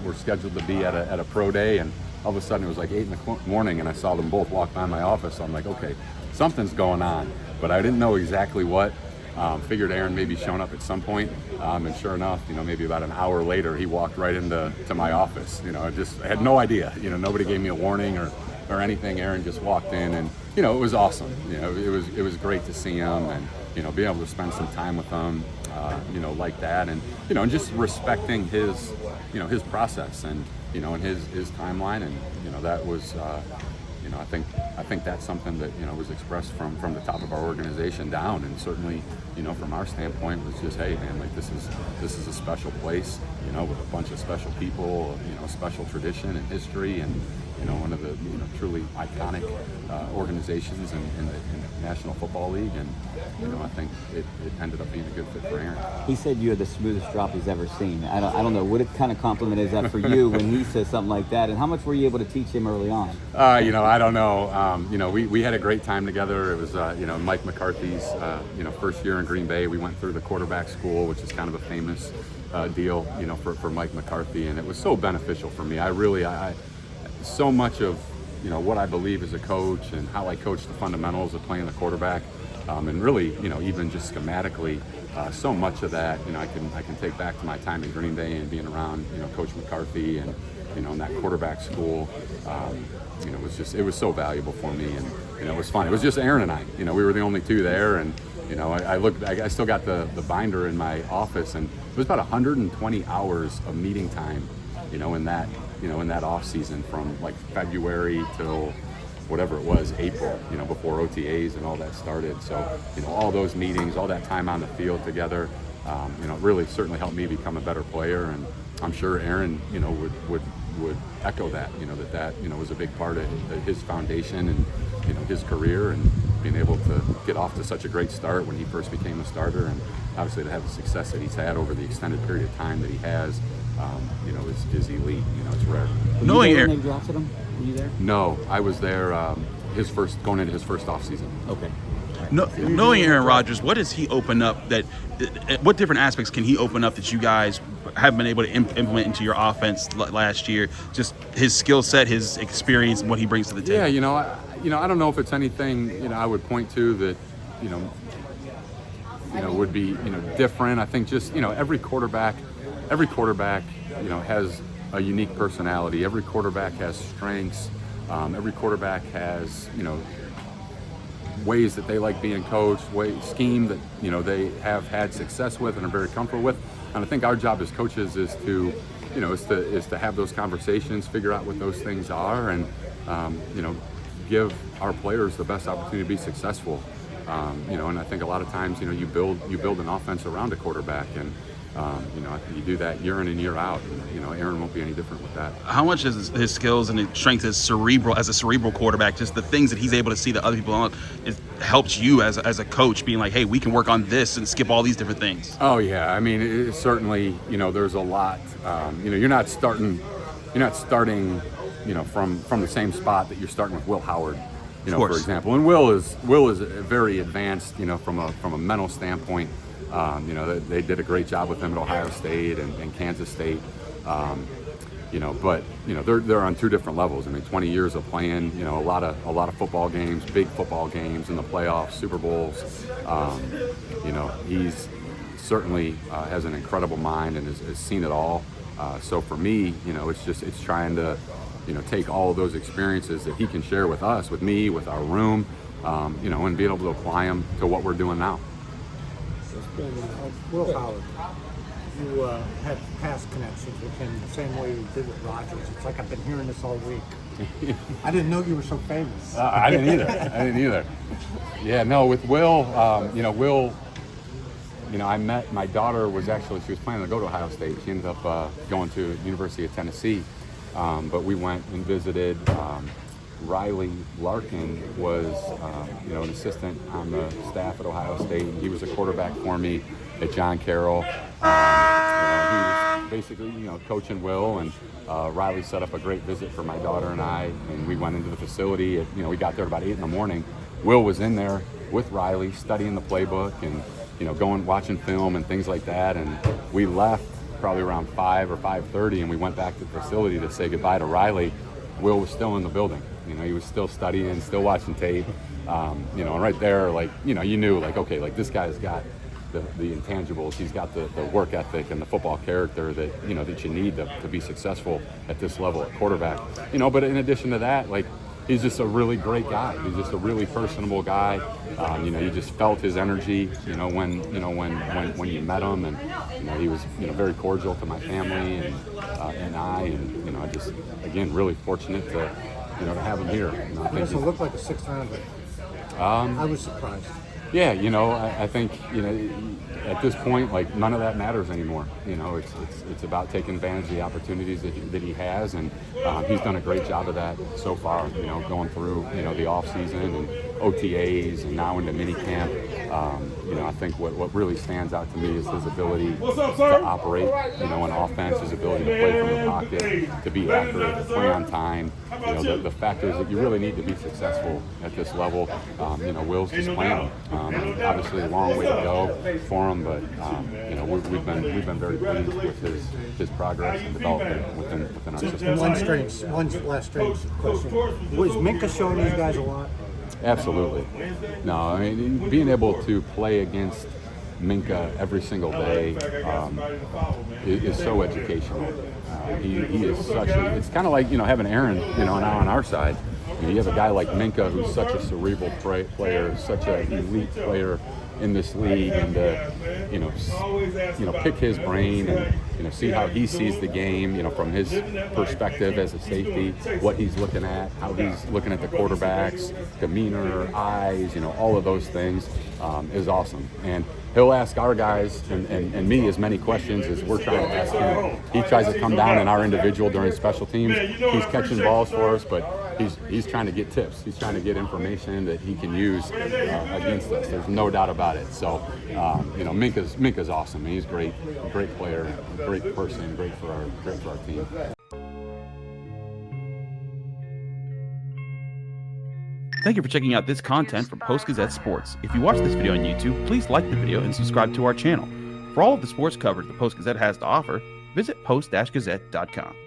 were scheduled to be at a pro day, and all of a sudden it was like 8 in the morning, and I saw them both walk by my office. So I'm like, okay, something's going on, but I didn't know exactly what. Figured Aaron maybe shown up at some point, and sure enough, maybe about an hour later, he walked right into my office. I had no idea. Nobody gave me a warning or anything. Aaron just walked in, and it was awesome. It was great to see him, and being able to spend some time with him, like that, and and just respecting his process and and his timeline, and that was. I think that's something that was expressed from the top of our organization down, and certainly from our standpoint was just, hey man, like this is a special place, with a bunch of special people, a special tradition and history, and one of the truly iconic organizations in the National Football League, and I think it ended up being a good fit for Aaron. He said you had the smoothest drop he's ever seen. I don't know what kind of compliment is that for you when he says something like that, and how much were you able to teach him early on? I don't know. We had a great time together. It was Mike McCarthy's first year in Green Bay. We went through the quarterback school, which is kind of a famous deal for Mike McCarthy, and it was so beneficial for me. I so much of what I believe as a coach and how I coach the fundamentals of playing the quarterback, and really even just schematically, so much of that I can take back to my time in Green Bay and being around Coach McCarthy and in that quarterback school. It was so valuable for me, and it was fun. It was just Aaron and I. We were the only two there, and I still got the binder in my office, and it was about 120 hours of meeting time in that off season, from like February till whatever it was, April, before OTAs and all that started. So, all those meetings, all that time on the field together, really certainly helped me become a better player. And I'm sure Aaron, would echo that, that was a big part of his foundation and, his career, and being able to get off to such a great start when he first became a starter, and obviously to have the success that he's had over the extended period of time that he has, is elite. It's rare. Knowing Aaron, they drafted him. Were you there? No, I was there. Going into his first off season. Okay. Knowing Aaron Rodgers, what does he open up what different aspects can he open up that you guys haven't been able to implement into your offense last year? Just his skill set, his experience, and what he brings to the table. Yeah, I don't know if it's anything I would point to that would be different. I think just every quarterback has a unique personality. Every quarterback has strengths. Every quarterback has ways that they like being coached, scheme that they have had success with and are very comfortable with. And I think our job as coaches is to have those conversations, figure out what those things are, and give our players the best opportunity to be successful. And I think a lot of times you build an offense around a quarterback, and you do that year in and year out. And, Aaron won't be any different with that. How much is his skills and his strength as a cerebral quarterback, just the things that he's able to see that other people don't, it helps you as a coach, being like, hey, we can work on this and skip all these different things? Oh yeah, I mean, it certainly, there's a lot. You're not starting, from the same spot that you're starting with Will Howard, for example. And Will is very advanced, from a mental standpoint. They did a great job with him at Ohio State and Kansas State. But they're on two different levels. I mean, 20 years of playing, a lot of football games, big football games in the playoffs, Super Bowls. He's certainly has an incredible mind and has seen it all. So for me, it's trying to, take all of those experiences that he can share with us, with me, with our room, and being able to apply them to what we're doing now. Will Howard, you had past connections with him the same way you did with Rodgers. It's like I've been hearing this all week. I didn't know you were so famous. I didn't either. Yeah, no, with Will, Will, I met, my daughter she was planning to go to Ohio State. She ended up going to University of Tennessee, but we went and visited. Riley Larkin was, an assistant on the staff at Ohio State. He was a quarterback for me at John Carroll. He was basically, coaching Will, and Riley set up a great visit for my daughter and I, and we went into the facility. We got there about 8 in the morning. Will was in there with Riley studying the playbook and, going watching film and things like that. And we left probably around 5 or 5:30, and we went back to the facility to say goodbye to Riley. Will was still in the building. You know, he was still studying, still watching tape. You know, and right there, like, you know, you knew, like, okay, like this guy's got the intangibles. He's got the work ethic and the football character that, you know, that you need to be successful at this level at quarterback. You know, but in addition to that, like, he's just a really great guy. He's just a really personable guy. You know, you just felt his energy, you know, when you met him, and, you know, he was, you know, very cordial to my family and I, and, you know, I just, again, really fortunate to, you know, to have him here. You know, I He think doesn't he's- look like a 6th rounder. I was surprised. Yeah, you know, I think, you know, at this point, like, none of that matters anymore. You know, it's about taking advantage of the opportunities that he has, and he's done a great job of that so far. You know, going through, you know, the off season and OTAs and now into minicamp. You know, I think what really stands out to me is his ability to operate, you know, an offense, his ability to play from the pocket, to be accurate, to play on time. You know, the factors that you really need to be successful at this level. You know, Will's just playing. Obviously, a long way to go for him, but you know, we've been very pleased with his progress and development within our system. One last strange question. Was Minkah showing these guys a lot? Absolutely. No, I mean, being able to play against Minkah every single day is so educational. He is such a, it's kind of like, you know, having Aaron, you know, now on our side. You have a guy like Minkah who's such a cerebral player, such an elite player in this league, and you know, pick his brain and, you know, see how he sees the game, you know, from his perspective as a safety, what he's looking at, how he's looking at the quarterbacks, demeanor, eyes, you know, all of those things is awesome. And he'll ask our guys and me as many questions as we're trying to ask him. He tries to come down in our individual during special teams. He's catching balls for us, but he's trying to get tips. He's trying to get information that he can use against us. There's no doubt about it. So, you know, Minkah's awesome. He's great player, great person, great for our team. Thank you for checking out this content from Post-Gazette Sports. If you watch this video on YouTube, please like the video and subscribe to our channel. For all of the sports coverage the Post-Gazette has to offer, visit post-gazette.com.